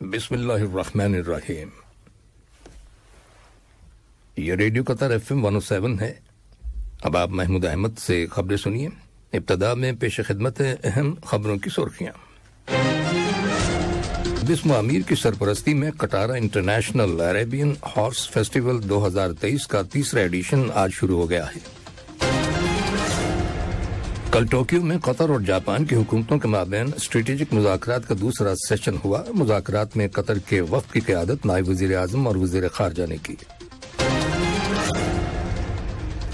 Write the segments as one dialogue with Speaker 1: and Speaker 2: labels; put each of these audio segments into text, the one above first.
Speaker 1: بسم اللہ الرحمن الرحیم۔ یہ ریڈیو قطر FM 107 ہے۔ اب آپ محمود احمد سے خبریں سنیے۔ ابتدا میں پیش خدمت اہم خبروں کی سرخیاں۔ بسم امیر کی سرپرستی میں کٹارا انٹرنیشنل عربین ہارس فیسٹیول 2023 کا تیسرا ایڈیشن آج شروع ہو گیا ہے۔ کل ٹوکیو میں قطر اور جاپان کی حکومتوں کے مابین اسٹریٹجک مذاکرات کا دوسرا سیشن ہوا۔ مذاکرات میں قطر کے وفد کی قیادت نائب وزیر اعظم اور وزیر خارجہ نے کی۔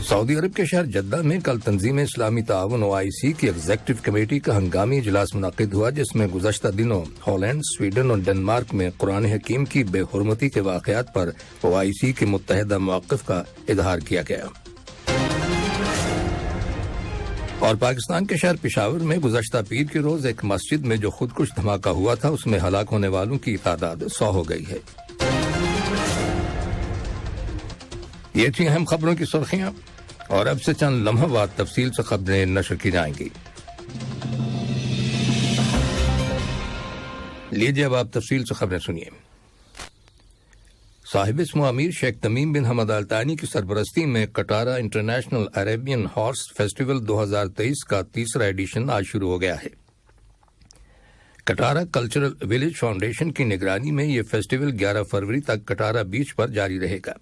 Speaker 1: سعودی عرب کے شہر جدہ میں کل تنظیم اسلامی تعاون OIC کی ایگزیکٹو کمیٹی کا ہنگامی اجلاس منعقد ہوا، جس میں گزشتہ دنوں ہالینڈ، سویڈن اور ڈنمارک میں قرآن حکیم کی بے حرمتی کے واقعات پر OIC کے متحدہ موقف کا اظہار کیا گیا۔ اور پاکستان کے شہر پشاور میں گزشتہ پیر کے روز ایک مسجد میں جو خودکش دھماکہ ہوا تھا، اس میں ہلاک ہونے والوں کی تعداد 100 ہو گئی ہے۔ یہ تھی اہم خبروں کی سرخیاں، اور اب سے چند لمحہ بعد تفصیل سے خبریں نشر کی جائیں گی۔ لیجیے اب آپ تفصیل سے خبریں سنیے۔ صاحب اسمو امیر شیخ تمیم بن حمد آل ثانی کی سرپرستی میں کٹارا انٹرنیشنل عربین ہارس فیسٹیول 2023 کا تیسرا ایڈیشن آج شروع ہو گیا ہے۔ کٹارا کلچرل ولیج فاؤنڈیشن کی نگرانی میں یہ فیسٹیول 11 فروری تک کٹارا بیچ پر جاری رہے گا۔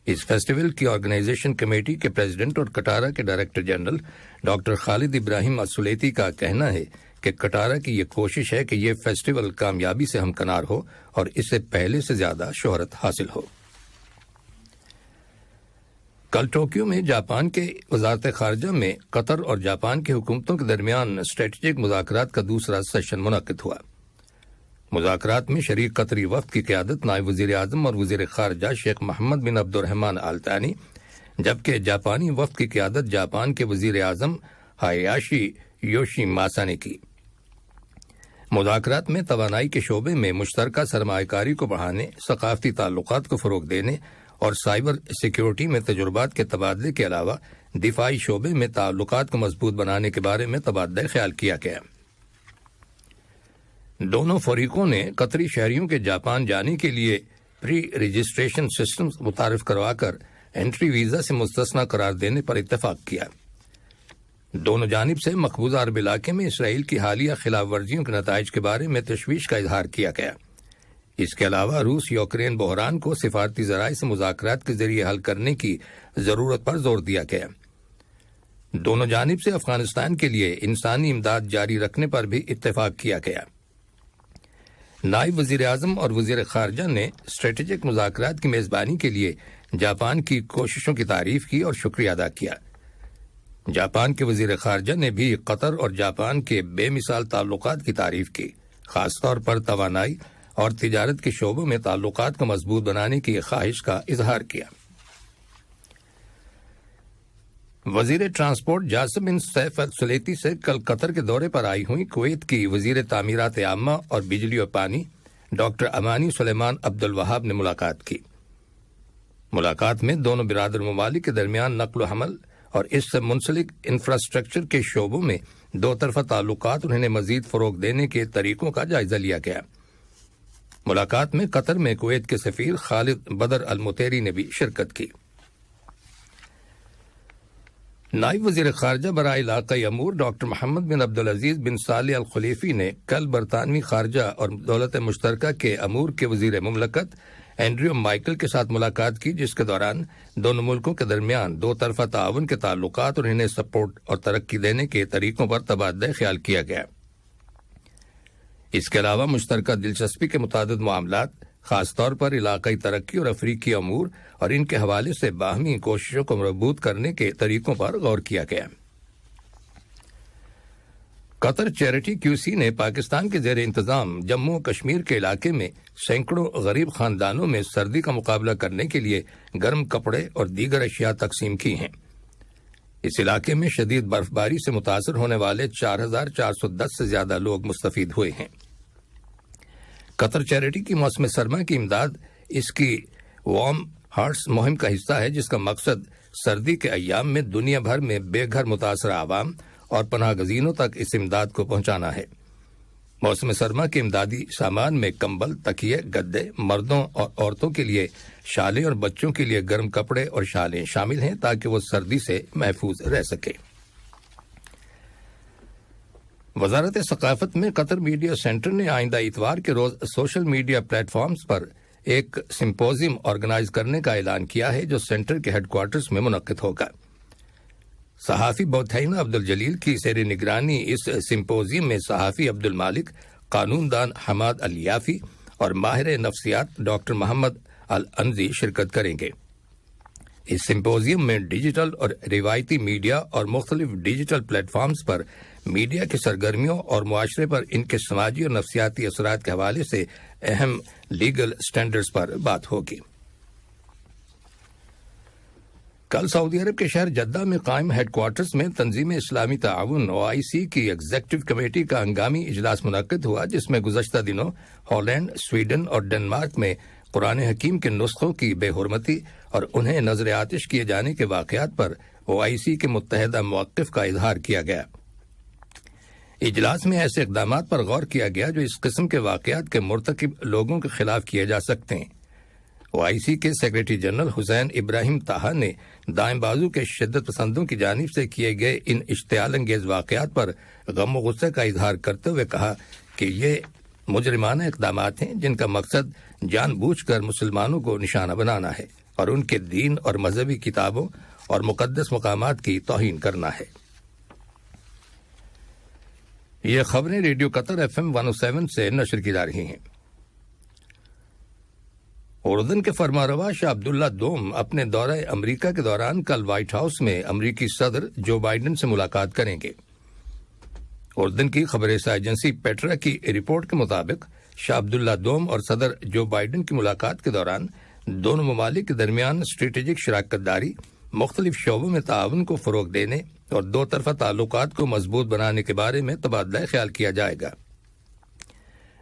Speaker 1: اس فیسٹیول کی آرگنائزیشن کمیٹی کے پریزیڈنٹ اور کٹارا کے ڈائریکٹر جنرل ڈاکٹر خالد ابراہیم السلیتی کا کہنا ہے کہ کٹارا کی یہ کوشش ہے کہ یہ فیسٹیول کامیابی سے ہمکنار ہو اور اسے پہلے سے زیادہ شہرت حاصل ہو۔ کل ٹوکیو میں جاپان کے وزارت خارجہ میں قطر اور جاپان کی حکومتوں کے درمیان اسٹریٹجک مذاکرات کا دوسرا سیشن منعقد ہوا۔ مذاکرات میں شریک قطری وفد کی قیادت نائب وزیر اعظم اور وزیر خارجہ شیخ محمد بن عبد الرحمن آل ثانی، جبکہ جاپانی وفد کی قیادت جاپان کے وزیر اعظم ہایاشی یوشی ماسا نے کی۔ مذاکرات میں توانائی کے شعبے میں مشترکہ سرمایہ کاری کو بڑھانے، ثقافتی تعلقات کو فروغ دینے اور سائبر سیکیورٹی میں تجربات کے تبادلے کے علاوہ دفاعی شعبے میں تعلقات کو مضبوط بنانے کے بارے میں تبادلہ خیال کیا گیا۔ دونوں فریقوں نے قطری شہریوں کے جاپان جانے کے لیے پری رجسٹریشن سسٹم متعارف کروا کر انٹری ویزا سے مستثنی قرار دینے پر اتفاق کیا۔ دونوں جانب سے مقبوضہ عرب علاقے میں اسرائیل کی حالیہ خلاف ورزیوں کے نتائج کے بارے میں تشویش کا اظہار کیا گیا۔ اس کے علاوہ روس یوکرین بحران کو سفارتی ذرائع سے مذاکرات کے ذریعے حل کرنے کی ضرورت پر زور دیا گیا۔ دونوں جانب سے افغانستان کے لیے انسانی امداد جاری رکھنے پر بھی اتفاق کیا گیا۔ نائب وزیر اعظم اور وزیر خارجہ نے اسٹریٹجک مذاکرات کی میزبانی کے لیے جاپان کی کوششوں کی تعریف کی اور شکریہ ادا کیا۔ جاپان کے وزیر خارجہ نے بھی قطر اور جاپان کے بے مثال تعلقات کی تعریف کی، خاص طور پر توانائی اور تجارت کے شعبوں میں تعلقات کو مضبوط بنانے کی خواہش کا اظہار کیا۔ وزیر ٹرانسپورٹ جاسم بن سیف السلیتی سے کل قطر کے دورے پر آئی ہوئی کویت کی وزیر تعمیرات عامہ اور بجلی و پانی ڈاکٹر امانی سلیمان عبد الوہاب نے ملاقات کی۔ ملاقات میں دونوں برادر ممالک کے درمیان نقل و حمل اور اس سے منسلک انفراسٹرکچر کے شعبوں میں دو طرفہ تعلقات اور انہیں مزید فروغ دینے کے طریقوں کا جائزہ لیا گیا۔ ملاقات میں قطر میں کویت کے سفیر خالد بدر المطیری نے بھی شرکت کی۔ نائب وزیر خارجہ برائے علاقائی امور ڈاکٹر محمد بن عبدالعزیز بن صالح الخلیفی نے کل برطانوی خارجہ اور دولت مشترکہ کے امور کے وزیر مملکت اینڈریو مائیکل کے ساتھ ملاقات کی، جس کے دوران دونوں ملکوں کے درمیان دو طرفہ تعاون کے تعلقات اور انہیں سپورٹ اور ترقی دینے کے طریقوں پر تبادلہ خیال کیا گیا۔ اس کے علاوہ مشترکہ دلچسپی کے متعدد معاملات، خاص طور پر علاقائی ترقی اور افریقی امور اور ان کے حوالے سے باہمی کوششوں کو مربوط کرنے کے طریقوں پر غور کیا گیا۔ قطر چیریٹی QC نے پاکستان کے زیر انتظام جموں و کشمیر کے علاقے میں سینکڑوں غریب خاندانوں میں سردی کا مقابلہ کرنے کے لیے گرم کپڑے اور دیگر اشیاء تقسیم کی ہیں۔ اس علاقے میں شدید برف باری سے متاثر ہونے والے 4410 سے زیادہ لوگ مستفید ہوئے ہیں۔ قطر چیریٹی کی موسم سرما کی امداد اس کی وارم ہارٹس مہم کا حصہ ہے، جس کا مقصد سردی کے ایام میں دنیا بھر میں بے گھر متاثرہ عوام اور پناہ گزینوں تک اس امداد کو پہنچانا ہے۔ موسم سرما کے امدادی سامان میں کمبل، تکیے، گدے، مردوں اور عورتوں کے لیے شالیں اور بچوں کے لیے گرم کپڑے اور شالیں شامل ہیں تاکہ وہ سردی سے محفوظ رہ سکیں۔ وزارت ثقافت میں قطر میڈیا سینٹر نے آئندہ اتوار کے روز سوشل میڈیا پلیٹ فارمز پر ایک سمپوزیم آرگنائز کرنے کا اعلان کیا ہے جو سینٹر کے ہیڈ کوارٹرز میں منعقد ہوگا۔ صحافی بوتھینا عبد الجلیل کی زیر نگرانی اس سمپوزیم میں صحافی عبد المالک، قانون دان حماد الیافی اور ماہر نفسیات ڈاکٹر محمد الانزی شرکت کریں گے۔ اس سمپوزیم میں ڈیجیٹل اور روایتی میڈیا اور مختلف ڈیجیٹل پلیٹ فارمز پر میڈیا کی سرگرمیوں اور معاشرے پر ان کے سماجی اور نفسیاتی اثرات کے حوالے سے اہم لیگل سٹینڈرڈز پر بات ہوگی۔ کل سعودی عرب کے شہر جدہ میں قائم ہیڈ کوارٹرز میں تنظیم اسلامی تعاون OIC کی ایگزیکٹو کمیٹی کا ہنگامی اجلاس منعقد ہوا، جس میں گزشتہ دنوں ہالینڈ، سویڈن اور ڈنمارک میں قرآن حکیم کے نسخوں کی بے حرمتی اور انہیں نظر آتش کیے جانے کے واقعات پر OIC کے متحدہ موقف کا اظہار کیا گیا۔ اجلاس میں ایسے اقدامات پر غور کیا گیا جو اس قسم کے واقعات کے مرتکب لوگوں کے خلاف کیے جا سکتے ہیں۔ OIC کے سیکریٹری جنرل حسین ابراہیم طاہا نے دائیں بازو کے شدت پسندوں کی جانب سے کیے گئے ان اشتعال انگیز واقعات پر غم و غصے کا اظہار کرتے ہوئے کہا کہ یہ مجرمانہ اقدامات ہیں جن کا مقصد جان بوجھ کر مسلمانوں کو نشانہ بنانا ہے اور ان کے دین اور مذہبی کتابوں اور مقدس مقامات کی توہین کرنا ہے۔ یہ خبریں ریڈیو قطر FM 107 سے نشر کی جا رہی ہیں۔ اردن کے فرمانروا شاہ عبداللہ دوم اپنے دورہ امریکہ کے دوران کل وائٹ ہاؤس میں امریکی صدر جو بائیڈن سے ملاقات کریں گے۔ اردن کی خبر رساں ایجنسی پیٹرا کی رپورٹ کے مطابق شاہ عبداللہ دوم اور صدر جو بائیڈن کی ملاقات کے دوران دونوں ممالک کے درمیان اسٹریٹجک شراکت داری، مختلف شعبوں میں تعاون کو فروغ دینے اور دو طرفہ تعلقات کو مضبوط بنانے کے بارے میں تبادلہ خیال کیا جائے گا۔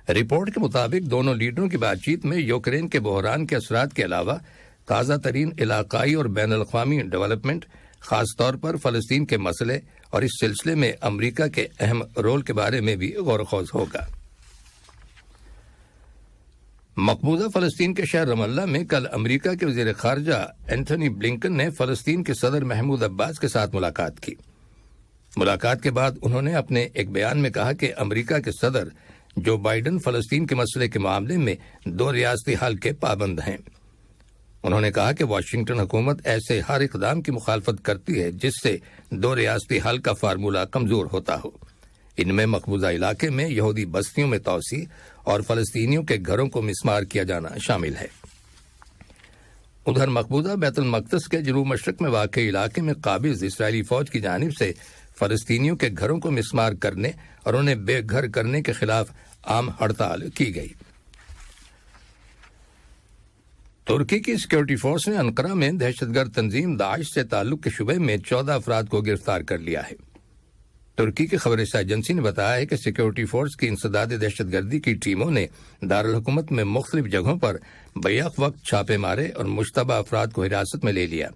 Speaker 1: رپورٹ کے مطابق دونوں لیڈروں کی بات چیت میں یوکرین کے بحران کے اثرات کے علاوہ تازہ ترین علاقائی اور بین الاقوامی ڈیولپمنٹ، خاص طور پر فلسطین کے مسئلے اور اس سلسلے میں امریکہ کے اہم رول کے بارے میں بھی غور و خوض ہوگا۔ مقبوضہ فلسطین کے شہر رام اللہ میں کل امریکہ کے وزیر خارجہ اینتھونی بلنکن نے فلسطین کے صدر محمود عباس کے ساتھ ملاقات کی۔ ملاقات کے بعد انہوں نے اپنے ایک بیان میں کہا کہ امریکہ کے صدر جو بائیڈن فلسطین کے مسئلے کے معاملے میں دو ریاستی حل کے پابند ہیں۔ انہوں نے کہا کہ واشنگٹن حکومت ایسے ہر اقدام کی مخالفت کرتی ہے جس سے دو ریاستی حل کا فارمولہ کمزور ہوتا ہو۔ ان میں مقبوضہ علاقے میں یہودی بستیوں میں توسیع اور فلسطینیوں کے گھروں کو مسمار کیا جانا شامل ہے۔ ادھر مقبوضہ بیت المقدس کے جنوب مشرق میں واقع علاقے میں قابض اسرائیلی فوج کی جانب سے فلسطینیوں کے گھروں کو مسمار کرنے اور انہیں بے گھر کرنے کے خلاف عام ہڑتال کی گئی۔ ترکی کی سیکورٹی فورس نے انقرہ میں دہشت گرد تنظیم داعش سے تعلق کے شبے میں 14 افراد کو گرفتار کر لیا ہے۔ ترکی کی خبر رساں ایجنسی نے بتایا ہے کہ سیکورٹی فورس کی انسداد دہشت گردی کی ٹیموں نے دارالحکومت میں مختلف جگہوں پر بیک وقت چھاپے مارے اور مشتبہ افراد کو حراست میں لے لیا۔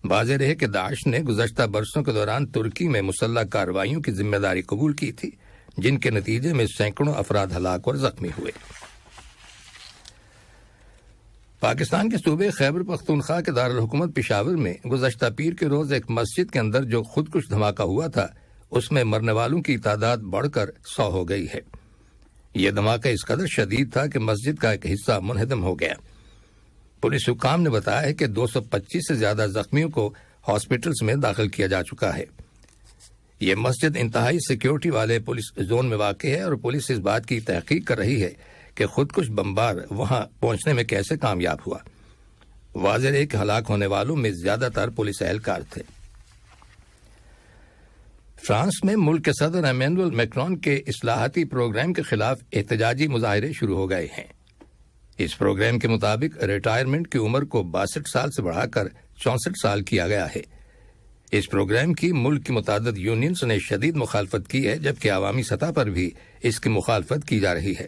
Speaker 1: واضح رہے کہ داعش نے گزشتہ برسوں کے دوران ترکی میں مسلح کارروائیوں کی ذمہ داری قبول کی تھی، جن کے نتیجے میں سینکڑوں افراد ہلاک اور زخمی ہوئے۔ پاکستان کے صوبے خیبر پختونخوا کے دارالحکومت پشاور میں گزشتہ پیر کے روز ایک مسجد کے اندر جو خودکش دھماکہ ہوا تھا اس میں مرنے والوں کی تعداد بڑھ کر 100 ہو گئی ہے۔ یہ دھماکہ اس قدر شدید تھا کہ مسجد کا ایک حصہ منہدم ہو گیا۔ پولیس حکام نے بتایا ہے کہ 225 سے زیادہ زخمیوں کو ہاسپٹلز میں داخل کیا جا چکا ہے۔ یہ مسجد انتہائی سیکیورٹی والے پولیس زون میں واقع ہے اور پولیس اس بات کی تحقیق کر رہی ہے کہ خودکش بمبار وہاں پہنچنے میں کیسے کامیاب ہوا۔ واضح ہے کہ ہلاک ہونے والوں میں زیادہ تر پولیس اہلکار تھے۔ فرانس میں ملک کے صدر ایمینوئل میکرون کے اصلاحاتی پروگرام کے خلاف احتجاجی مظاہرے شروع ہو گئے ہیں۔ اس پروگرام کے مطابق ریٹائرمنٹ کی عمر کو 62 سال سے بڑھا کر 64 سال کیا گیا ہے۔ اس پروگرام کی ملک کی متعدد یونینز نے شدید مخالفت کی ہے، جبکہ عوامی سطح پر بھی اس کی مخالفت کی جا رہی ہے۔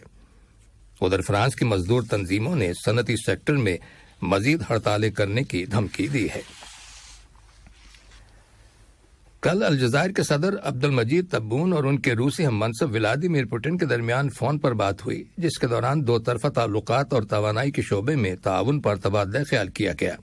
Speaker 1: ادھر فرانس کی مزدور تنظیموں نے صنعتی سیکٹر میں مزید ہڑتالیں کرنے کی دھمکی دی ہے۔ کل الجزائر کے صدر عبد المجید تبون اور ان کے روسی ہم منصب ولادیمیر پوٹن کے درمیان فون پر بات ہوئی، جس کے دوران دو طرفہ تعلقات اور توانائی کے شعبے میں تعاون پر تبادلہ خیال کیا گیا۔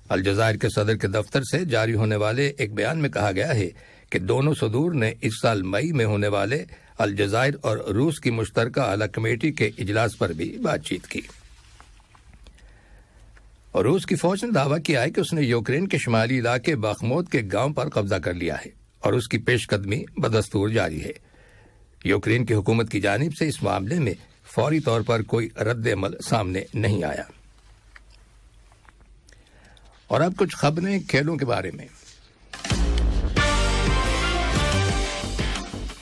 Speaker 1: الجزائر کے صدر کے دفتر سے جاری ہونے والے ایک بیان میں کہا گیا ہے کہ دونوں صدور نے اس سال مئی میں ہونے والے الجزائر اور روس کی مشترکہ اعلیٰ کمیٹی کے اجلاس پر بھی بات چیت کی۔ اور روس کی فوج نے دعویٰ کیا ہے کہ اس نے یوکرین کے شمالی علاقے باخمود کے گاؤں پر قبضہ کر لیا ہے اور اس کی پیش قدمی بدستور جاری ہے۔ یوکرین کی حکومت کی جانب سے اس معاملے میں فوری طور پر کوئی رد عمل سامنے نہیں آیا۔ اور اب کچھ خبریں کھیلوں کے بارے میں۔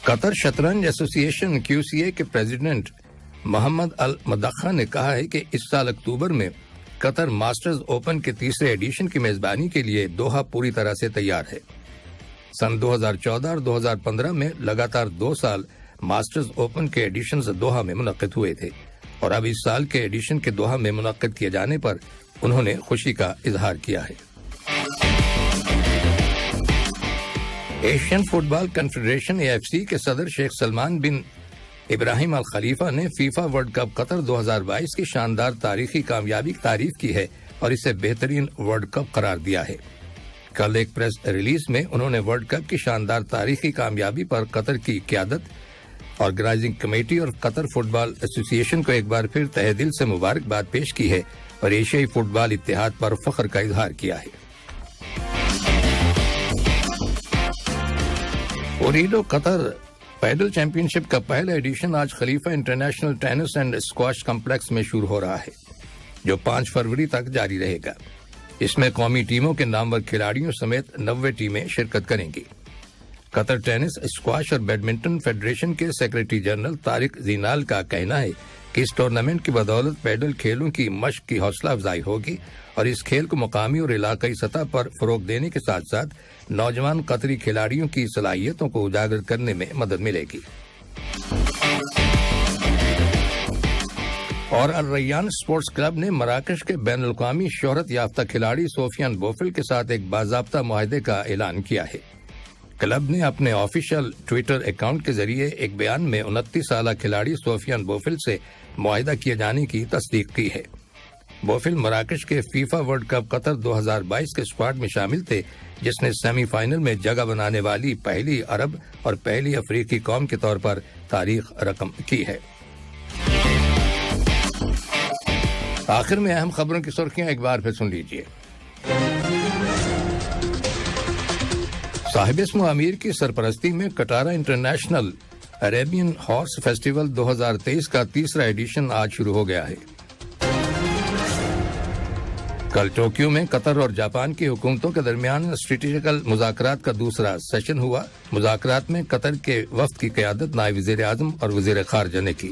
Speaker 1: قطر شطرنج ایسوسی ایشن QCA کے پریزیڈنٹ محمد المدخہ نے کہا ہے کہ اس سال اکتوبر میں قطر ماسٹرز اوپن کے تیسرے ایڈیشن کی میزبانی کے لیے دوحہ پوری طرح سے تیار ہے۔ سن 2014 اور 2015 میں لگاتار 2 سال ماسٹرز اوپن کے ایڈیشنز دوحہ میں منعقد ہوئے تھے، اور اب اس سال کے ایڈیشن کے دوحہ میں منعقد کیے جانے پر انہوں نے خوشی کا اظہار کیا ہے۔ ایشین فٹ بال کنفیڈریشن AFC کے صدر شیخ سلمان بن ابراہیم الخلیفہ نے فیفا ورلڈ کپ قطر 2022 کی شاندار تاریخی کامیابی کی تعریف کی ہے اور اسے بہترین ورلڈ کپ قرار دیا ہے۔ کل ایک پریس ریلیز میں انہوں نے ورلڈ کپ کی شاندار تاریخی کامیابی پر قطر کی قیادت، آرگنائزنگ کمیٹی اور قطر فٹ بال ایسوسی ایشن کو ایک بار پھر تہہ دل سے مبارکباد پیش کی ہے اور ایشیائی فٹ بال اتحاد پر فخر کا اظہار کیا ہے۔ اوریڈو قطر پیڈل چیمپئن شپ کا پہلا ایڈیشن آج Khalifa international tennis and squash complex میں شروع ہو رہا ہے، جو 5 فروری تک جاری رہے گا۔ اس میں قومی ٹیموں کے نامور کھلاڑیوں سمیت 90 ٹیمیں شرکت کریں گی۔ قطر ٹینس، اسکواش اور بیڈمنٹن فیڈریشن کے سیکرٹری جنرل طارق زینال کا کہنا ہے کہ اس ٹورنامنٹ کی بدولت پیڈل کھیلوں کی مشق کی حوصلہ افزائی ہوگی اور اس کھیل کو مقامی اور علاقائی سطح پر فروغ دینے کے ساتھ ساتھ نوجوان قطری کھلاڑیوں کی صلاحیتوں کو اجاگر کرنے میں مدد ملے گی۔ اور الریان اسپورٹس کلب نے مراکش کے بین الاقوامی شہرت یافتہ کھلاڑی سفیان بوفل کے ساتھ ایک باضابطہ معاہدے کا اعلان کیا ہے۔ کلب نے اپنے آفیشیل ٹویٹر اکاؤنٹ کے ذریعے ایک بیان میں 29 سالہ کھلاڑی سفیان بوفل سے معاہدہ کیے جانے کی تصدیق کی ہے۔ بوفل مراکش کے فیفا ورلڈ کپ قطر 2022 کے اسکواڈ میں شامل تھے، جس نے سیمی فائنل میں جگہ بنانے والی پہلی عرب اور پہلی افریقی قوم کے طور پر تاریخ رقم کی ہے۔ آخر میں اہم خبروں کی سرخیاں ایک بار پھر سن لیجیے۔ صاحب اسم امیر کی سرپرستی میں کٹارا انٹرنیشنل عربین ہارس فیسٹیول 2023 کا تیسرا ایڈیشن آج شروع ہو گیا ہے۔ کل ٹوکیو میں قطر اور جاپان کی حکومتوں کے درمیان اسٹریٹجیکل مذاکرات کا دوسرا سیشن ہوا۔ مذاکرات میں قطر کے وفد کی قیادت نائب وزیر اعظم اور وزیر خارجہ نے کی۔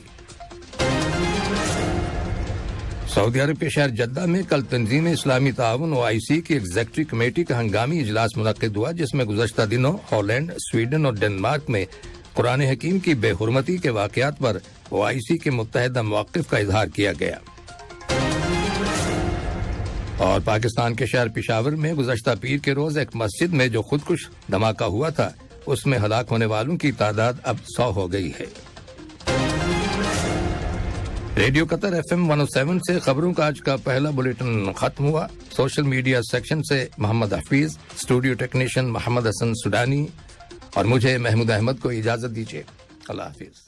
Speaker 1: سعودی عرب کے شہر جدہ میں کل تنظیم اسلامی تعاون OIC کی ایگزیکٹو کمیٹی کا ہنگامی اجلاس منعقد ہوا، جس میں گزشتہ دنوں ہالینڈ، سویڈن اور ڈنمارک میں قرآن حکیم کی بے حرمتی کے واقعات پر OIC کے متحدہ مواقف کا اظہار کیا گیا۔ اور پاکستان کے شہر پشاور میں گزشتہ پیر کے روز ایک مسجد میں جو خودکش دھماکہ ہوا تھا، اس میں ہلاک ہونے والوں کی تعداد اب 100 ہو گئی ہے۔ ریڈیو قطر FM 107 سے خبروں کا آج کا پہلا بلیٹن ختم ہوا۔ سوشل میڈیا سیکشن سے محمد حفیظ، اسٹوڈیو ٹیکنیشین محمد حسن سڈانی اور مجھے محمود احمد کو اجازت دیجیے۔ اللہ حافظ۔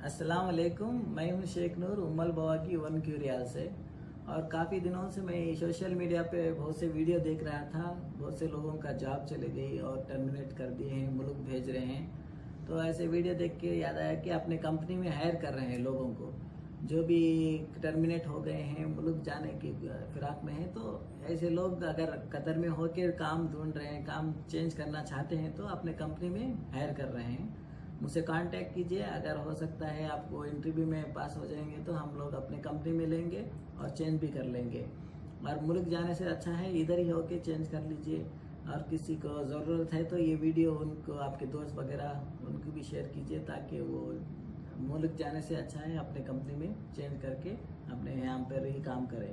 Speaker 2: السلام علیکم، میں ہوں شیخ نور امل بوا کی 1 کیو ریال سے، اور کافی دنوں سے میں سوشل میڈیا پہ بہت سے ویڈیو دیکھ رہا تھا۔ بہت سے لوگوں کا جاب چلے گئی اور ٹرمینیٹ کر دیے ہیں، ملک بھیج رہے ہیں۔ تو ایسے ویڈیو دیکھ کے یاد آیا کہ اپنے کمپنی میں ہائر کر رہے ہیں لوگوں کو جو بھی ٹرمینیٹ ہو گئے ہیں، ملک جانے کی فراق میں ہیں۔ تو ایسے لوگ اگر قطر میں ہو کے کام ڈھونڈ رہے ہیں، کام چینج کرنا چاہتے ہیں، تو اپنے کمپنی میں ہائر کر رہے ہیں۔ مجھ سے کانٹیکٹ کیجئے، اگر ہو سکتا ہے آپ کو انٹرویو میں پاس ہو جائیں گے تو ہم لوگ اپنے کمپنی میں لیں گے اور چینج بھی کر لیں گے۔ اور ملک جانے سے اچھا ہے ادھر ہی ہو کے چینج کر لیجئے۔ اور کسی کو ضرورت ہے تو یہ ویڈیو ان کو، آپ کے دوست وغیرہ، ان کو بھی شیئر کیجئے تاکہ وہ ملک جانے سے اچھا ہے اپنے کمپنی میں چینج کر کے اپنے یہاں پر ہی کام کریں۔